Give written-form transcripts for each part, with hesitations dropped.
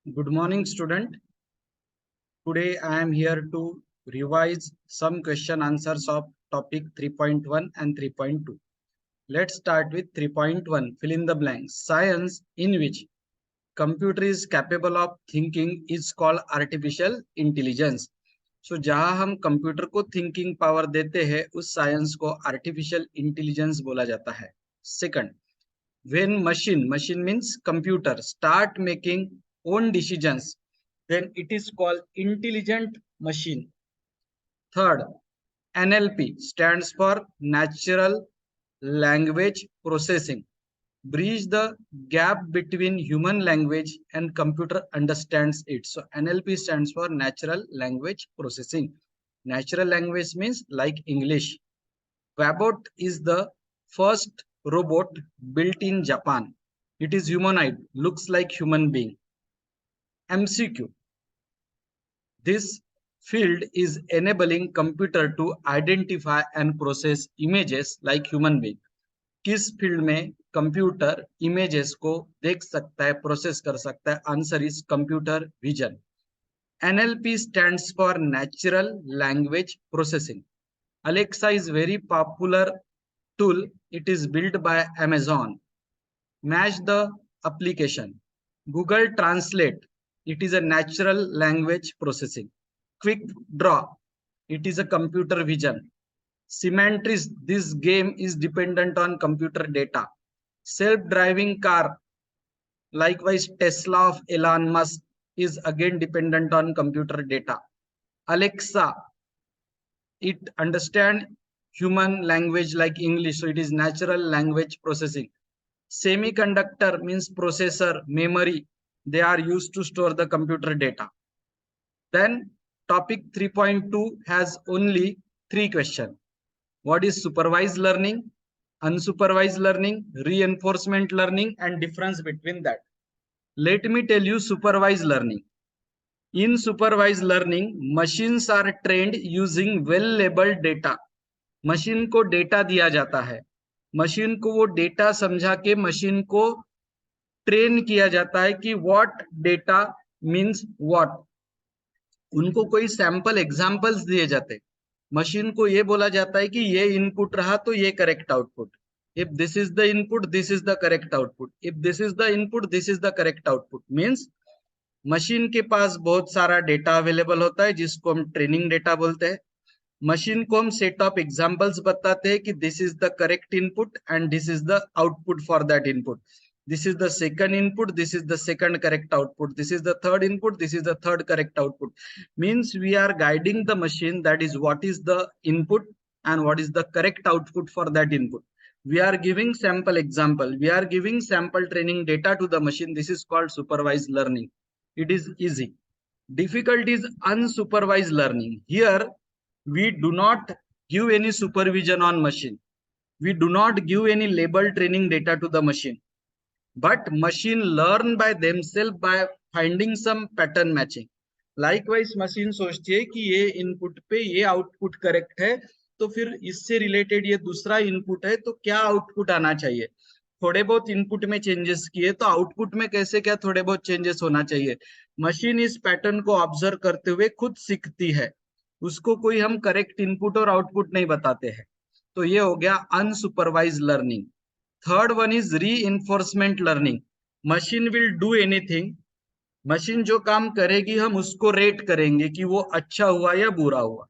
Good morning, student. Today I am here to revise some question answers of topic 3.1 and 3.2. Let's start with 3.1. Fill in the blanks. Science in which computer is capable of thinking is called artificial intelligence. So जहां हम computer को thinking power देते हैं उस science को artificial intelligence बोला जाता है. Second, when machine means computer start making own decisions, then it is called intelligent machine. Third, NLP stands for natural language processing, bridge the gap between human language and computer understands it. So NLP stands for natural language processing. Natural language means like English. Wabot is the first robot built in Japan. It is humanoid, looks like human being. MCQ. This field is enabling computer to identify and process images like human being. किस field में computer images को देख सकता है, process कर सकता है? Answer is computer vision. NLP stands for natural language processing. Alexa is very popular tool. It is built by Amazon. Match the application. Google Translate. It is a natural language processing. Quick Draw. It is a computer vision. Symantris. This game is dependent on computer data. Self-driving car. Likewise, Tesla of Elon Musk is again dependent on computer data. Alexa. It understands human language like English, so it is natural language processing. Semiconductor means processor, memory. They are used to store the computer data. Then topic 3.2 has only 3 questions. What is supervised learning, unsupervised learning, reinforcement learning, and difference between that? Let me tell you supervised learning. In supervised learning, machines are trained using well-labeled data. Machine को data दिया जाता है, machine को वो data समझा के machine को train किया जाता है कि व्हाट डेटा मीन्स व्हाट. उनको कोई सैंपल एग्जांपल्स दिए जाते, मशीन को ये बोला जाता है कि ये इनपुट रहा तो ये correct output. If this is the input, this is the correct output. If this is the input, this is the correct output. Means machine के पास बहुत सारा डेटा अवेलेबल होता है जिसको हम ट्रेनिंग डेटा बोलते हैं. मशीन को हम सेट ऑफ एग्जांपल्स बताते हैं कि this is the correct input and this is the output for that input. This is the second input, this is the second correct output, this is the third input, this is the third correct output. Means we are guiding the machine, that is what is the input and what is the correct output for that input. We are giving sample example, we are giving sample training data to the machine. This is called supervised learning. It is easy. Difficult is unsupervised learning. Here we do not give any supervision on machine, we do not give any label training data to the machine, but machine learn by themselves by finding some pattern matching. Likewise machine सोचती है कि ये input पे ये output correct है, तो फिर इससे रिलेटेड ये दूसरा इनपुट है तो क्या आउटपुट आना चाहिए. थोड़े बहुत इनपुट में चेंजेस किए तो आउटपुट में कैसे क्या थोड़े बहुत चेंजेस होना चाहिए. मशीन इस पैटर्न को ऑब्जर्व करते हुए खुद सीखती है, उसको कोई हम करेक्ट इनपुट और आउटपुट नहीं बताते हैं. तो ये हो गया unsupervised learning. Third one is reinforcement learning. Machine will do anything, machine जो काम करेगी हम उसको रेट करेंगे कि वो अच्छा हुआ या बुरा हुआ.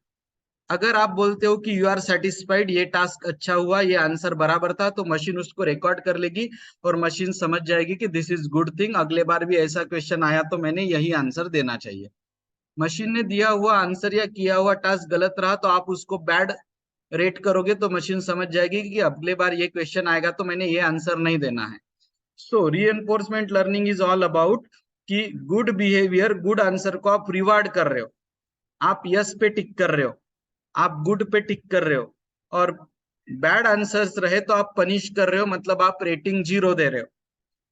अगर आप बोलते हो कि यू आर सेटिस्फाइड, ये टास्क अच्छा हुआ, ये आंसर बराबर था, तो मशीन उसको रिकॉर्ड कर लेगी और मशीन समझ जाएगी कि दिस इज गुड थिंग, अगले बार भी ऐसा क्वेश्चन आया तो मैंने यही आंसर देना चाहिए. मशीन ने दिया हुआ आंसर या किया हुआ टास्क गलत रहा तो आप उसको बैड रेट करोगे तो मशीन समझ जाएगी कि अगले बार ये क्वेश्चन आएगा तो मैंने ये आंसर नहीं देना है. So reinforcement learning is all about कि गुड बिहेवियर, गुड आंसर को आप रिवार्ड कर रहे हो, आप यस पे टिक कर रहे हो, आप गुड पे टिक कर रहे हो, और बैड आंसर्स रहे तो आप पनिश कर रहे हो, मतलब आप रेटिंग 0 दे रहे हो.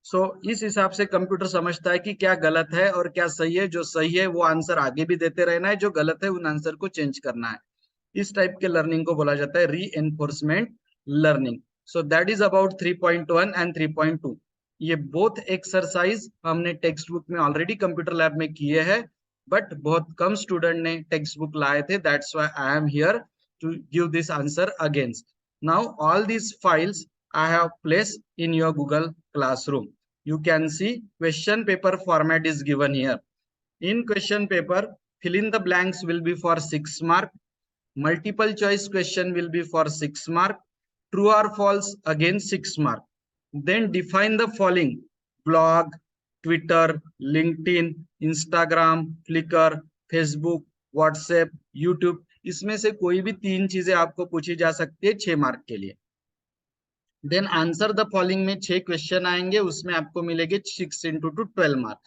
सो इस हिसाब से कंप्यूटर समझता है कि क्या गलत है और क्या सही है. जो सही है वो आंसर आगे भी देते रहना है, जो गलत है उन आंसर को चेंज करना है. इस टाइप के लर्निंग को बोला जाता है reinforcement learning. So that is about 3.1 and 3.2. ये बोथ एक्सरसाइज हमने टेक्स्ट बुक में ऑलरेडी कंप्यूटर लैब में किए हैं, बट बहुत कम स्टूडेंट ने टेक्स्ट बुक लाए थे, that's why I am here to give this answer again. Now all these files I have placed in your Google Classroom. You can see question paper format is given here. In question paper, fill in the blanks will be for 6 mark. Multiple choice question will be for 6 mark. True or false again 6 mark. Then define the following: blog, Twitter, LinkedIn, Instagram, Flickr, Facebook, WhatsApp, YouTube. इसमें से कोई भी 3 चीजें आपको पूछी जा सकती है 6 मार्क के लिए. देन आंसर द फॉलोइंग में 6 क्वेश्चन आएंगे, उसमें आपको मिलेंगे 6 into 2 12 मार्क,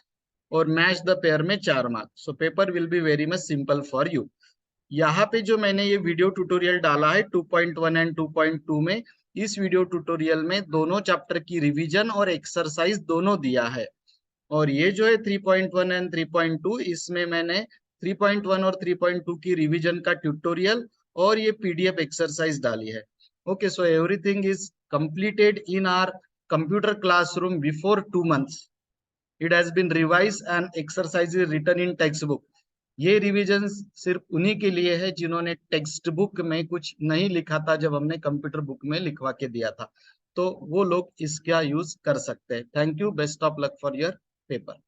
और मैच द पेयर में 4 mark. So paper will be very much simple for you. यहाँ पे जो मैंने ये वीडियो ट्यूटोरियल डाला है 2.1 एंड 2.2 में, इस वीडियो ट्यूटोरियल में दोनों चैप्टर की रिवीजन और एक्सरसाइज दोनों दिया है. और ये जो है 3.1 एंड 3.2, इसमें मैंने 3.1 और 3.2 की रिवीजन का ट्यूटोरियल और ये पीडीएफ एक्सरसाइज डाली है. Okay, so everything is completed in our computer classroom before 2 months. It has been revised and exercise is written in textbook. ये रिवीजन सिर्फ उन्हीं के लिए है जिन्होंने टेक्स्ट बुक में कुछ नहीं लिखा था जब हमने कंप्यूटर बुक में लिखवा के दिया था, तो वो लोग इसका यूज कर सकते हैं. Thank you, best of luck for your paper.